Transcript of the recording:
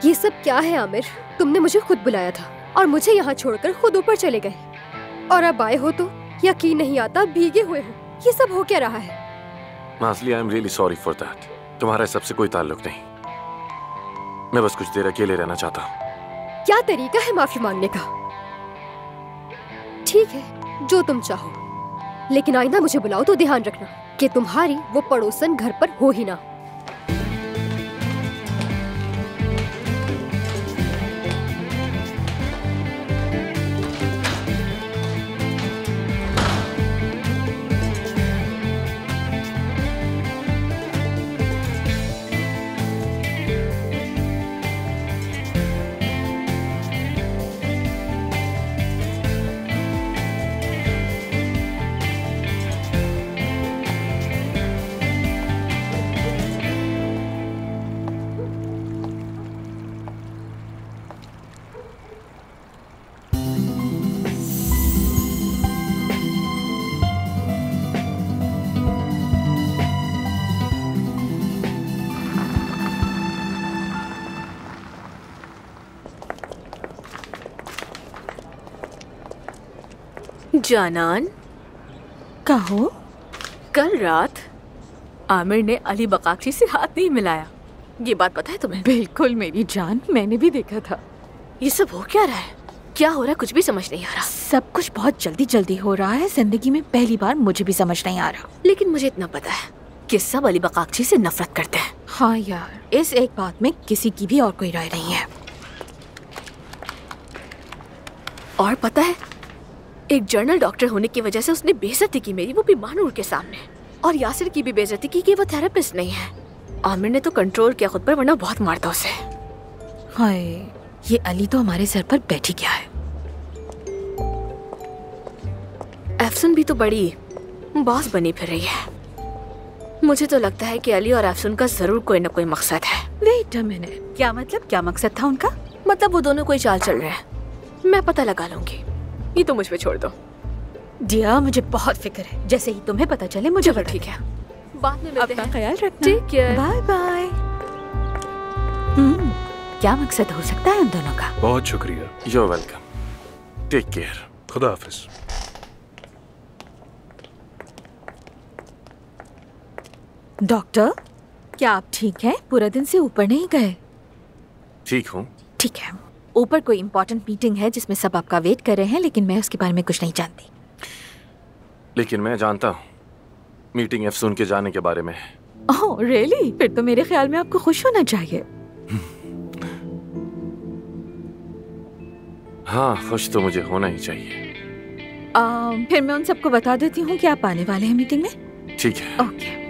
ये सब क्या है आमिर? तुमने मुझे खुद बुलाया था और मुझे यहाँ छोड़कर खुद ऊपर चले गए, और अब आए हो तो यकीन नहीं आता भीगे हुए हो। ये सब हो क्या रहा है? Nazli, I am really sorry for that. तुम्हारा सबसे कोई ताल्लुक नहीं। मैं बस कुछ देर अकेले रहना चाहता हूँ। क्या तरीका है माफी मांगने का? ठीक है, जो तुम चाहो, लेकिन आइंदा मुझे बुलाओ तो ध्यान रखना कि तुम्हारी वो पड़ोसन घर पर हो ही ना। जानान, कहो। कल रात आमिर ने अली बकाक्षी से हाथ नहीं मिलाया, ये बात पता है तुम्हें? बिल्कुल मेरी जान, मैंने भी देखा था। ये सब हो क्या रहा है? क्या हो रहा है? कुछ भी समझ नहीं आ रहा। सब कुछ बहुत जल्दी जल्दी हो रहा है। जिंदगी में पहली बार मुझे भी समझ नहीं आ रहा। लेकिन मुझे इतना पता है कि सब अली बकाक्षी से नफरत करते हैं। हाँ यार, इस एक बात में किसी की भी और कोई राय नहीं है। और पता है, एक जर्नल डॉक्टर होने की वजह से उसने बेइज्जती की मेरी, वो भी मानूर के सामने। और यासिर की भी बेइज्जती की कि वो थेरेपिस्ट नहीं है। आमिर ने तो कंट्रोल किया खुद पर, वरना बहुत मारता उसे। हाय, ये अली तो हमारे सर पर बैठी क्या है। एफसुन भी तो बड़ी बॉस बनी फिर रही है। मुझे तो लगता है कि अली और एफसुन का जरूर कोई न कोई मकसद है। वेट अ मिनट, क्या मतलब? क्या मकसद था उनका? मतलब वो दोनों कोई चाल चल रहे हैं, मैं पता लगा लूंगी। ये तो मुझ पे छोड़ दो। डियर, मुझे बहुत फिक्र है। जैसे ही तुम्हें पता चले मुझे बता। ठीक है, बाद में मिलते हैं। अपना ख्याल रखना। ठीक है, बाय बाय। क्या मकसद हो सकता है उन दोनों का? बहुत शुक्रिया। You're welcome. Take care. खुदा हाफिज। डॉक्टर, क्या आप ठीक हैं? पूरा दिन से ऊपर नहीं गए? ठीक हूँ। ठीक है। ऊपर कोई इम्पोर्टेंट मीटिंग है जिसमें सब आपका वेट कर रहे हैं, लेकिन मैं उसके बारे में कुछ नहीं जानती। लेकिन मैं जानता हूँ मीटिंग एफसून के जाने के बारे में। Oh really? फिर तो मेरे ख्याल में आपको खुश होना चाहिए। हाँ, खुश तो मुझे होना ही चाहिए। फिर मैं उन सबको बता देती हूँ कि आप आने वाले हैं मीटिंग में। ठीक है। ओके।